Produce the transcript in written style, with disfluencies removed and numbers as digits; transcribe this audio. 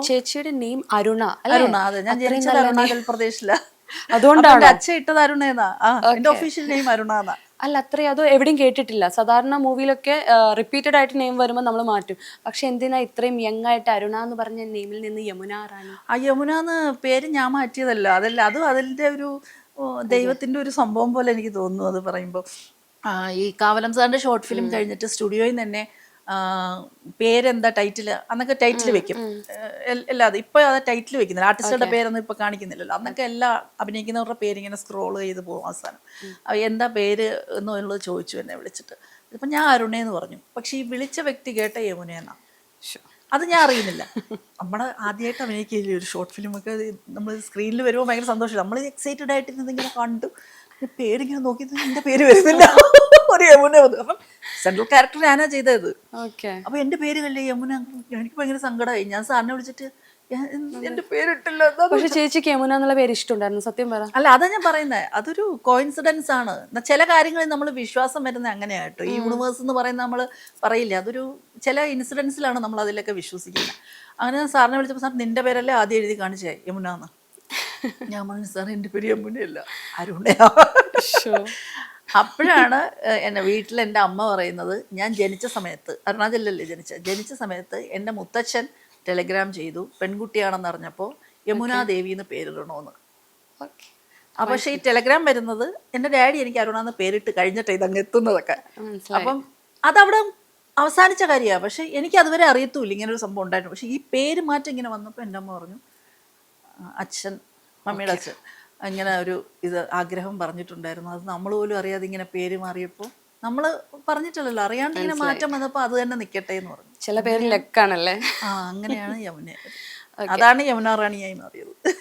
ചേച്ചിയുടെ നെയിം അരുണ അരുണ, അതെ. ഞാൻ ജനിച്ചത് അരുണാചൽ പ്രദേശില. അതുകൊണ്ടാണ് അച്ഛൻ ഇട്ടത് അരുണേന്നാ. എന്റെ ഒഫീഷ്യൽ നെയിം അരുണാന്നാ. അല്ല, അത്രയും അത് എവിടെയും കേട്ടിട്ടില്ല. സാധാരണ മൂവിയിലൊക്കെ റിപ്പീറ്റഡ് ആയിട്ട് നെയിം വരുമ്പോൾ നമ്മൾ മാറ്റും. പക്ഷെ എന്തിനാ ഇത്രയും യങ് ആയിട്ട് അരുണ എന്ന് പറഞ്ഞ നെയിമിൽ നിന്ന് യമുന റാണി? ആ യമുന എന്ന് പേര് ഞാൻ മാറ്റിയതല്ല. അതും അതിന്റെ ഒരു ദൈവത്തിന്റെ ഒരു സംഭവം പോലെ എനിക്ക് തോന്നുന്നു അത് പറയുമ്പോൾ. ഈ കാവലം സാറിന്റെ ഷോർട്ട് ഫിലിം കഴിഞ്ഞിട്ട് സ്റ്റുഡിയോയിൽ നിന്ന് തന്നെ പേരെന്താ ടൈറ്റിൽ അന്നൊക്കെ ടൈറ്റിൽ വെക്കും. അല്ലാതെ ഇപ്പൊ അത് ടൈറ്റിൽ വെക്കുന്നില്ല. ആർട്ടിസ്റ്റുടെ പേരൊന്നും ഇപ്പൊ കാണിക്കുന്നില്ലല്ലോ. അന്നൊക്കെ എല്ലാ അഭിനയിക്കുന്നവരുടെ പേര് ഇങ്ങനെ സ്ക്രോൾ ചെയ്ത് പോകും. അവസാനം എന്താ പേര് എന്നുള്ളത് ചോദിച്ചു എന്നെ വിളിച്ചിട്ട്. ഇപ്പം ഞാൻ അരുണേന്ന് പറഞ്ഞു. പക്ഷെ ഈ വിളിച്ച വ്യക്തി കേട്ട യമുനയെന്നാ. അത് ഞാൻ അറിയുന്നില്ല. നമ്മുടെ ആദ്യമായിട്ട് അഭിനയിക്കില്ലേ ഒരു ഷോർട്ട് ഫിലിമൊക്കെ നമ്മൾ സ്ക്രീനിൽ വരുമ്പോൾ ഭയങ്കര സന്തോഷം. നമ്മൾ എക്സൈറ്റഡ് ആയിട്ടിരുന്നത് ഇങ്ങനെ കണ്ടു പേരിങ്ങനെ നോക്കി എൻ്റെ പേര് വരുന്നില്ല. ഒരു യമുന വന്നു. അപ്പം സെൻട്രൽ ക്യാരക്ടർ ഞാനാ ചെയ്തത്. അപ്പൊ എൻ്റെ പേര് കല്ലേ യമുന. എനിക്ക് ഭയങ്കര സങ്കടമായി. ഞാൻ സാറിനെ വിളിച്ചിട്ട് എന്റെ പേരിട്ടില്ല. പക്ഷെ ചേച്ചിക്ക് യമുന എന്നുള്ള പേര് ഇഷ്ടമുണ്ടായിരുന്നു, സത്യം പറ. അല്ല, അതാ ഞാൻ പറയുന്നത്. അതൊരു കോയിൻസിഡൻസ് ആണ്. ചില കാര്യങ്ങളിൽ നമ്മൾ വിശ്വാസം വരുന്നത് അങ്ങനെയാട്ടോ. ഈ യൂണിവേഴ്സ് എന്ന് പറയുന്നത് നമ്മൾ പറയില്ല, അതൊരു ചില ഇൻസിഡൻസിലാണ് നമ്മൾ അതിലൊക്കെ വിശ്വസിക്കുന്നത്. അങ്ങനെ സാറിനെ വിളിച്ചപ്പോൾ സാർ നിന്റെ പേരല്ലേ ആദ്യം എഴുതി കാണിച്ചേ യമുനാന്ന്. ഞാൻ പറഞ്ഞു സാർ എൻ്റെ പേര് യമുനയല്ല, അരുണയാ. അപ്പോഴാണ് എന്നെ വീട്ടിൽ എൻ്റെ അമ്മ പറയുന്നത്, ഞാൻ ജനിച്ച സമയത്ത് അരുണാചലല്ലേ ജനിച്ച സമയത്ത് എൻ്റെ മുത്തച്ഛൻ ടെലിഗ്രാം ചെയ്തു പെൺകുട്ടിയാണെന്ന് അറിഞ്ഞപ്പോൾ യമുനാ ദേവി എന്ന് പേരിടണമെന്ന്. പക്ഷേ ഈ ടെലഗ്രാം വരുന്നത് എൻ്റെ ഡാഡി എനിക്ക് അരുണാന്ന് പേരിട്ട് കഴിഞ്ഞിട്ട് ഇതങ്ങ് എത്തുന്നതൊക്കെ. അപ്പം അതവിടെ അവസാനിച്ച കാര്യമാണ്. പക്ഷെ എനിക്ക് അതുവരെ അറിയത്തുമില്ല ഇങ്ങനെ ഒരു സംഭവം ഉണ്ടായിരുന്നു. പക്ഷെ ഈ പേര് മാറ്റം ഇങ്ങനെ വന്നപ്പോൾ എൻ്റെ അമ്മ പറഞ്ഞു, അച്ഛൻ മമ്മിയുടെ അച്ഛൻ ഇങ്ങനെ ഒരു ആഗ്രഹം പറഞ്ഞിട്ടുണ്ടായിരുന്നു. അത് നമ്മൾ പോലും അറിയാതെ ഇങ്ങനെ പേര് മാറിയപ്പോൾ നമ്മൾ പറഞ്ഞിട്ടില്ലല്ലോ, അറിയാണ്ട് ഇങ്ങനെ മാറ്റം വന്നപ്പോൾ അത് തന്നെ നിൽക്കട്ടെ എന്ന് പറഞ്ഞു. ചില പേര് ലക്കാണല്ലേ. അങ്ങനെയാണ് യമുന. അതാണ് യമുന റാണിയായി മാറിയത്.